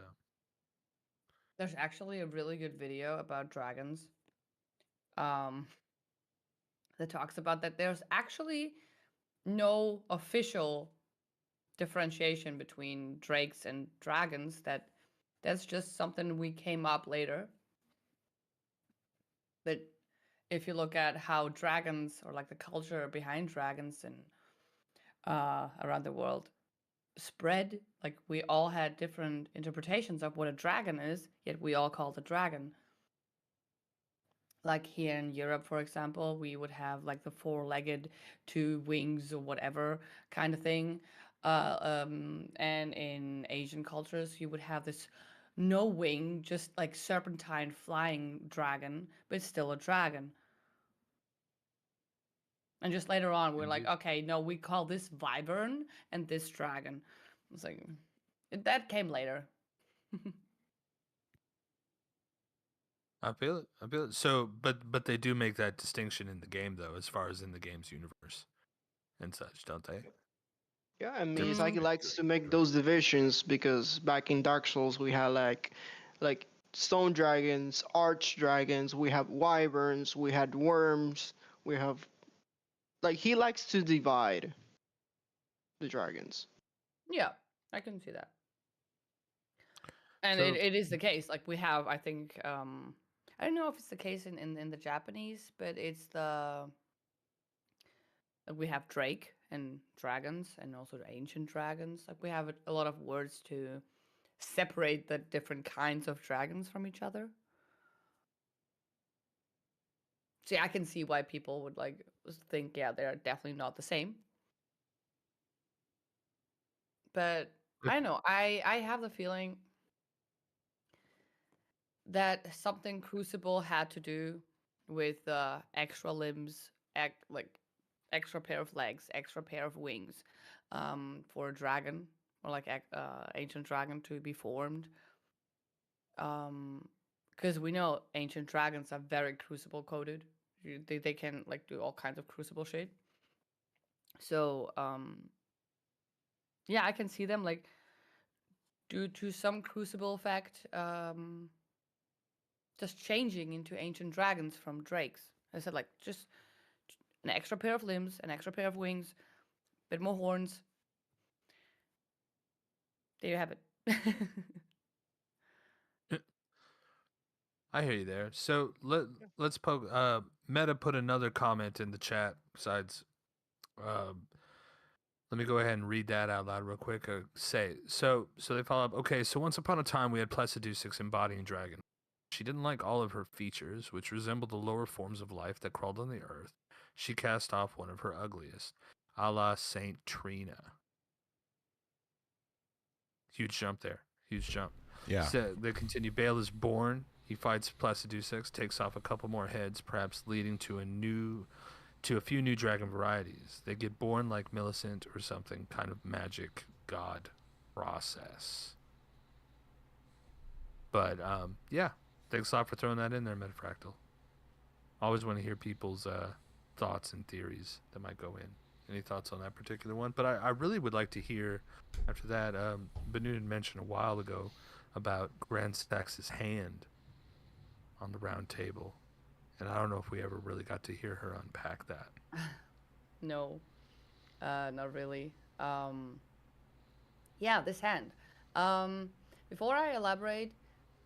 there's actually a really good video about dragons, um, that talks about that. There's actually no official differentiation between drakes and dragons. That's just something we came up later. That if you look at how dragons or like the culture behind dragons and around the world spread, like we all had different interpretations of what a dragon is, yet we all called it dragon. Like here in Europe, for example, we would have like the four-legged, two wings or whatever kind of thing. And in Asian cultures, you would have this no wing, just like serpentine flying dragon, but it's still a dragon. And just later on, we're like, indeed. okay, no, we call this wyvern and this dragon. It's like that came later. I feel it. I feel it. So, but they do make that distinction in the game, though, as far as in the game's universe and such, don't they? Yeah, I mean, Difference Miyazaki Mm, between likes to Drake and make Drake. those divisions because back in Dark Souls we had like stone dragons, arch dragons, we have wyverns, we had worms, we have like he likes to divide the dragons. yeah, I can see that. And So, it is the case. Like we have, I think, I don't know if it's the case in the Japanese, but it's the like we have Drake and dragons and also the ancient dragons. Like we have a lot of words to separate the different kinds of dragons from each other. See, I can see why people would like think, yeah, they're definitely not the same. But I don't know. I have the feeling that something Crucible had to do with extra limbs, like extra pair of legs, extra pair of wings, for a dragon or like ancient dragon to be formed. Because we know ancient dragons are very Crucible coded. They can like do all kinds of Crucible shit. So yeah, I can see them like due to some Crucible effect, just changing into ancient dragons from drakes. I said like just an extra pair of limbs, an extra pair of wings, a bit more horns. There you have it. I hear you there. So let's poke. Meta put another comment in the chat. Besides, let me go ahead and read that out loud real quick. So they follow up. Okay, so once upon a time we had Placidusix embodying dragon. She didn't like all of her features, which resembled the lower forms of life that crawled on the earth. She cast off one of her ugliest, a la Saint Trina. Huge jump there. Huge jump. Yeah. So they continue. Bale is born. He fights Placidusix, takes off a couple more heads, perhaps leading to a few new dragon varieties. They get born like Millicent or something kind of magic god process. But yeah, thanks a lot for throwing that in there, Metafractal. Always want to hear people's thoughts and theories that might go in. Any thoughts on that particular one? But I really would like to hear, after that, Banuune mentioned a while ago about Grandstax's hand on the round table. And I don't know if we ever really got to hear her unpack that. No, not really. Yeah, this hand. Before I elaborate,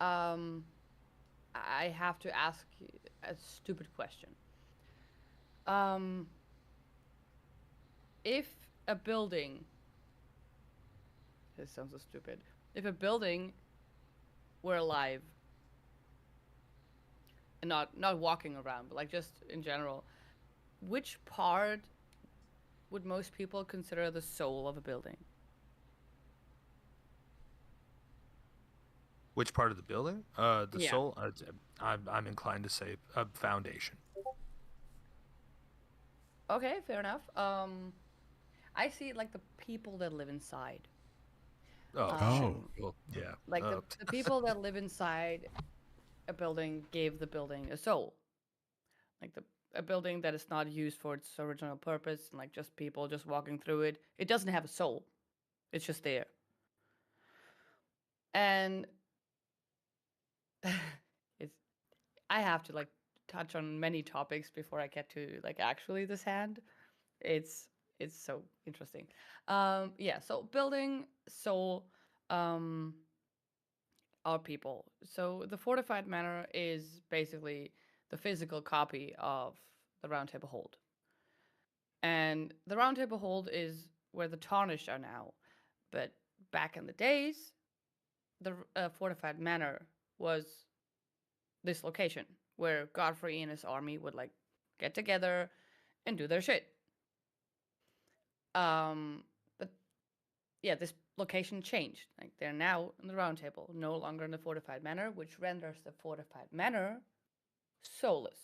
I have to ask you a stupid question. If a building, this sounds so stupid. If a building were alive and not walking around, but like just in general, which part would most people consider the soul of a building? Which part of the building? The Yeah. soul? I'm inclined to say a foundation. Okay, fair enough. I see like the people that live inside. Oh, well, yeah. Like the people that live inside a building gave the building a soul. Like a building that is not used for its original purpose, and like just people just walking through it. It doesn't have a soul. It's just there. And it's I have to like touch on many topics before I get to like actually this hand. It's so interesting. Yeah, so building soul are people. So the fortified manor is basically the physical copy of the Round Table Hold. And the Round Table Hold is where the Tarnished are now. But back in the days, the fortified manor was this location where Godfrey and his army would like get together and do their shit. But yeah, this location changed. Like they're now in the Round Table, no longer in the fortified manor, which renders the fortified manor soulless.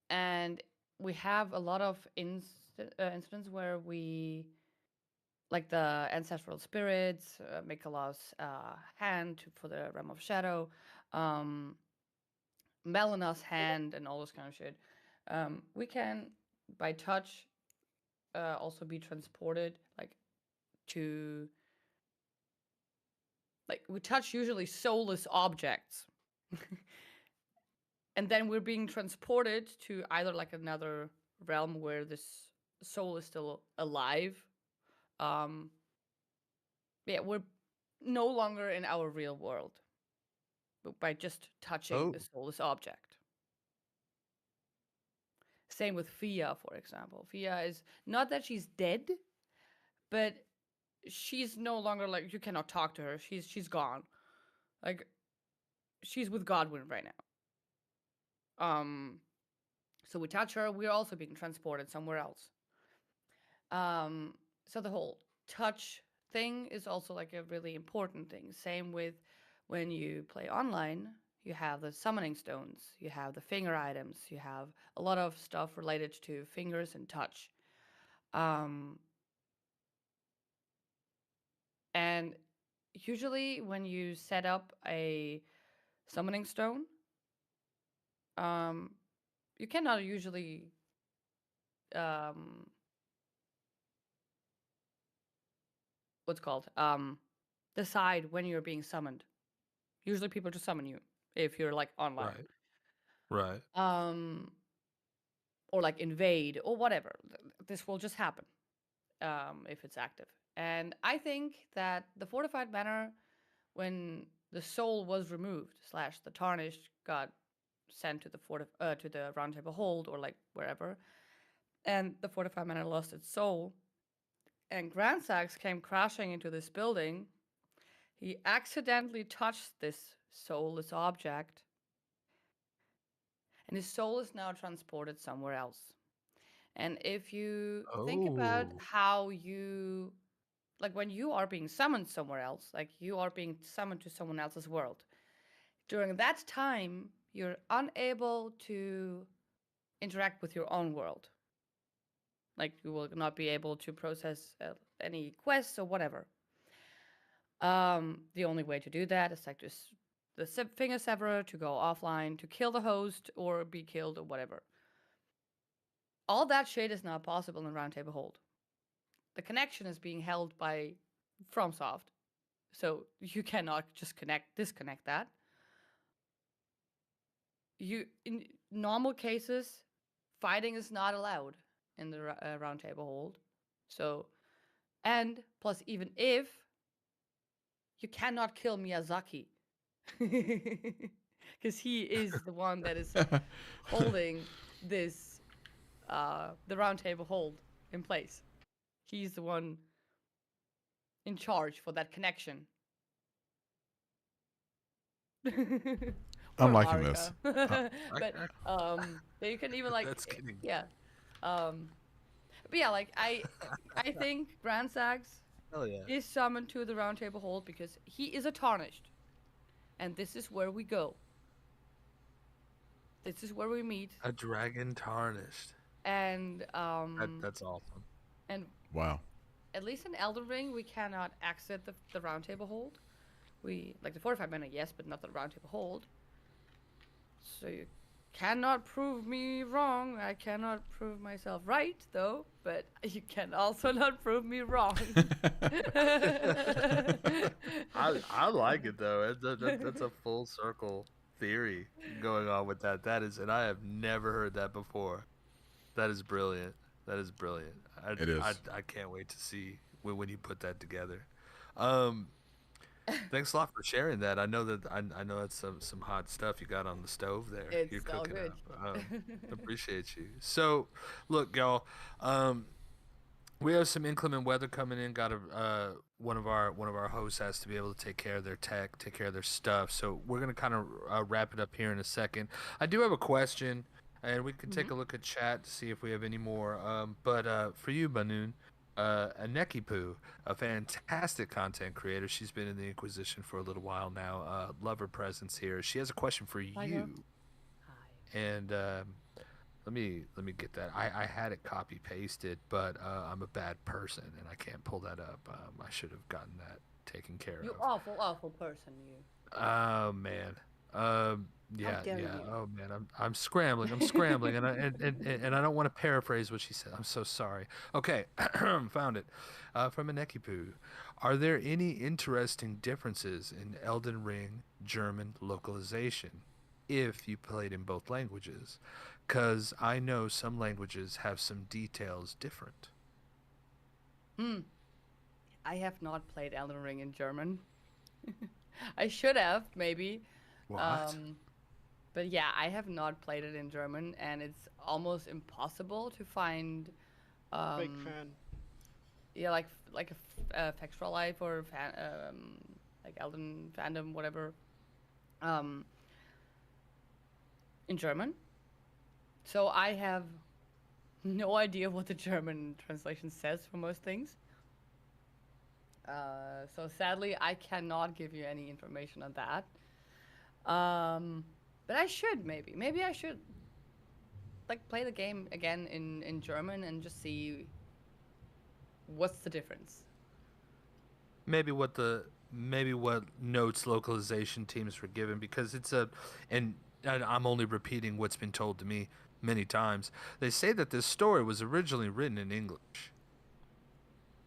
And we have a lot of incidents where we, like the ancestral spirits, Mikala's hand for the realm of shadow, Melina's hand, and all this kind of shit. We can, by touch, also be transported, like to, like we touch usually soulless objects, and then we're being transported to either like another realm where this soul is still alive. Yeah, we're no longer in our real world, but by just touching a soulless object. Same with Fia, for example. Fia is not that she's dead, but she's no longer like you cannot talk to her. She's gone. Like she's with Godwin right now. So we touch her, we're also being transported somewhere else. So the whole touch thing is also like a really important thing. Same with when you play online, you have the summoning stones, you have the finger items, you have a lot of stuff related to fingers and touch. Um, and usually when you set up a summoning stone, um, you cannot usually um, what's called decide when you're being summoned. Usually people just summon you if you're like online. Right. Right. Um, or like invade or whatever. This will just happen if it's active. And I think that the fortified manor, when the soul was removed slash the tarnished got sent to the to the round table hold or like wherever, and the fortified manor lost its soul, and Grandsax came crashing into this building. He accidentally touched this soulless object, and his soul is now transported somewhere else. And if you think about Oh. how you, like when you are being summoned somewhere else, like you are being summoned to someone else's world, during that time, you're unable to interact with your own world. Like you will not be able to process any quests or whatever. The only way to do that is like just the finger severer to go offline to kill the host or be killed or whatever. All that shit is not possible in Roundtable Hold. The connection is being held by FromSoft, so you cannot just disconnect that. You in normal cases, fighting is not allowed in the Roundtable Hold. So, and plus, even if you cannot kill Miyazaki, because he is the one that is holding this the Roundtable Hold in place. He's the one in charge for that connection. I'm Poor liking this. Marika. But you can even like That's getting yeah. Um but yeah, like I think Grand Sax hell yeah. is summoned to the round table hold because he is a tarnished. And this is where we go. This is where we meet. A dragon tarnished. And That's awesome. and Wow. at least in Elden Ring we cannot exit the round table hold. We like the 45-minute, yes, but not the round table hold. So you cannot prove me wrong. I cannot prove myself right, though, but you can also not prove me wrong. I like it though. That's a full circle theory going on with that. That is, and I have never heard that before. That is brilliant. That is brilliant. It is. I can't wait to see when you put that together. Um, Thanks a lot for sharing that. I know that's some hot stuff you got on the stove there. You're It's all cooking good. up. Appreciate you. So, look, y'all. We have some inclement weather coming in. Got a one of our hosts has to be able to take care of their tech, take care of their stuff. So we're gonna kind of wrap it up here in a second. I do have a question, and we can take a look at chat to see if we have any more. But for you, Banuune, Anekipu, a fantastic content creator. She's been in the Inquisition for a little while now. Love her presence here. She has a question for Hi, you, girl. Hi. and let me get that. I had it copy pasted, but I'm a bad person and I can't pull that up. I should have gotten that taken care You of. awful person, you. Oh man. Yeah, dare yeah. you. Oh man, I'm scrambling. I'm scrambling, and I don't want to paraphrase what she said. I'm so sorry. Okay, found it. From Anekipu, are there any interesting differences in Elden Ring German localization, if you played in both languages? Cause I know some languages have some details different. I have not played Elden Ring in German. I should have, maybe. What? But yeah, I have not played it in German, and it's almost impossible to find, Big um, fan. yeah, like a Textual Life or like Elden fandom, whatever, um, in German. So I have no idea what the German translation says for most things. So sadly, I cannot give you any information on that. But I should maybe. Maybe I should like play the game again in German and just see what's the difference. Maybe what notes localization teams were given, because and I'm only repeating what's been told to me many times. They say that this story was originally written in English,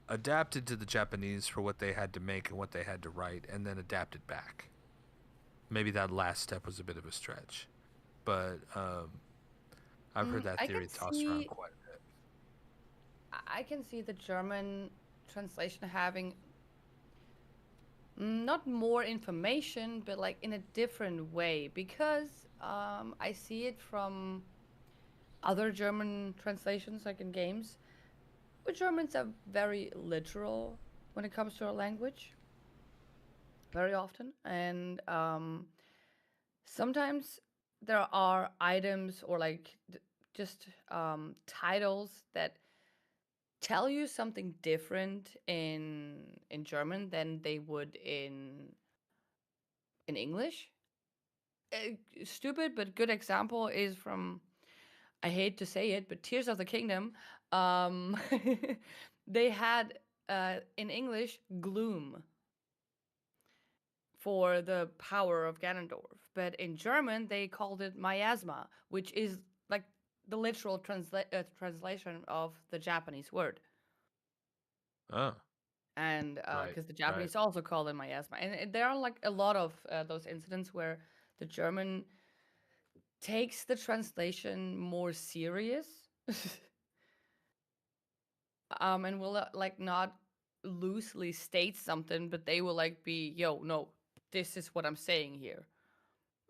adapted to the Japanese for what they had to make and what they had to write, and then adapted back. Maybe that last step was a bit of a stretch, but I've heard that I can theory tossed around see quite a bit. I can see the German translation having not more information, but like in a different way because I see it from other German translations, like in games. But Germans are very literal when it comes to our language, very often, and sometimes there are items or like just titles that tell you something different in German than they would in English. Stupid but good example is from, I hate to say it, but Tears of the Kingdom. Um, they had in English gloom for the power of Ganondorf, but in German they called it miasma, which is like the literal translation of the Japanese word. Oh, And right, because the right. Japanese also call them miasma, and there are like a lot of those incidents where the German takes the translation more serious, and will like not loosely state something, but they will like be, yo, no, this is what I'm saying here,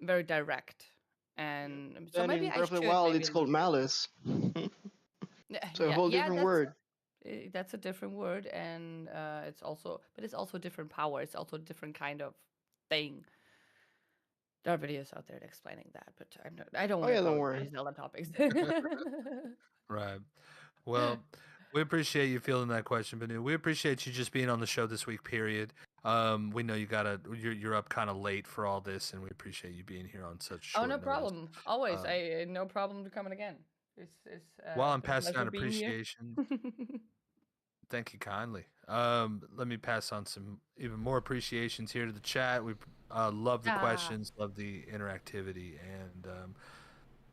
very direct. And so Then maybe in I Breath of the should Wild, maybe it's called look it. malice. It's a Yeah, whole yeah, different word. that's a different word, and it's also, but it's also a different power. It's also a different kind of thing. There are videos out there explaining that, but I don't Oh want to yeah, go don't into worry. these other topics. Right. Well, we appreciate you feeling that question, Banu. We appreciate you just being on the show this week. Period. We know you're up kind of late for all this, and we appreciate you being here on such Oh, no short notice. problem. Always. Um, No problem to coming again. while It's I'm been a passing pleasure out being here. appreciation, thank you kindly. Let me pass on some even more appreciations here to the chat. We love the Ah, questions, love the interactivity, and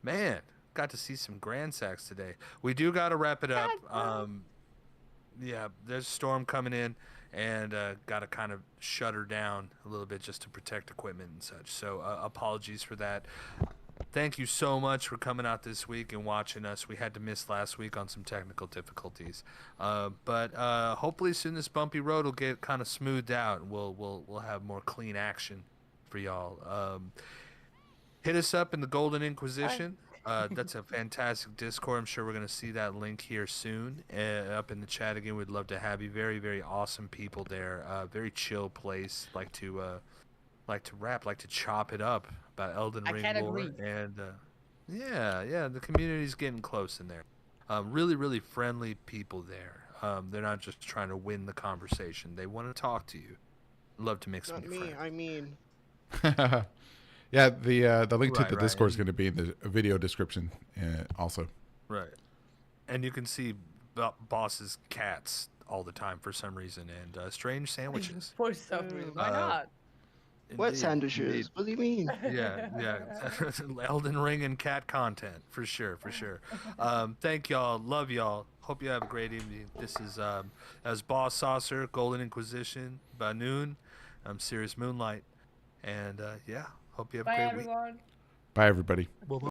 man, got to see some grand sacks today. We do got to wrap it up. gotcha. Yeah, there's a storm coming in, and got to kind of shut her down a little bit just to protect equipment and such. So apologies for that. Thank you so much for coming out this week and watching us. We had to miss last week on some technical difficulties, but hopefully soon this bumpy road will get kind of smoothed out, and we'll have more clean action for y'all. Hit us up in the Golden Bye. Inquisition. That's a fantastic Discord. I'm sure we're going to see that link here soon up in the chat again. We'd love to have you. Very, very awesome people there. Very chill place. Like to rap, like to chop it up about Elden I Ring can lore, agree. and yeah, the community's getting close in there. Really, really friendly people there. They're not just trying to win the conversation. They want to talk to you. Love to make some Not new me. friends. I mean, Yeah, the link to Right, the right, Discord is and going to be in the video description also. right. And you can see boss's cats all the time for some reason, and strange sandwiches. For some reason. Why Uh, not? what indeed, indeed. sandwiches? What do you mean? Yeah, yeah. Elden Ring and cat content for sure, for sure. Thank y'all. Love y'all. Hope you have a great evening. This is as Boss Saucer, Golden Inquisition, Banuune. I'm Serious Moonlight, and yeah. Hope you have a Bye, great week. everyone. Bye, everybody. Bye.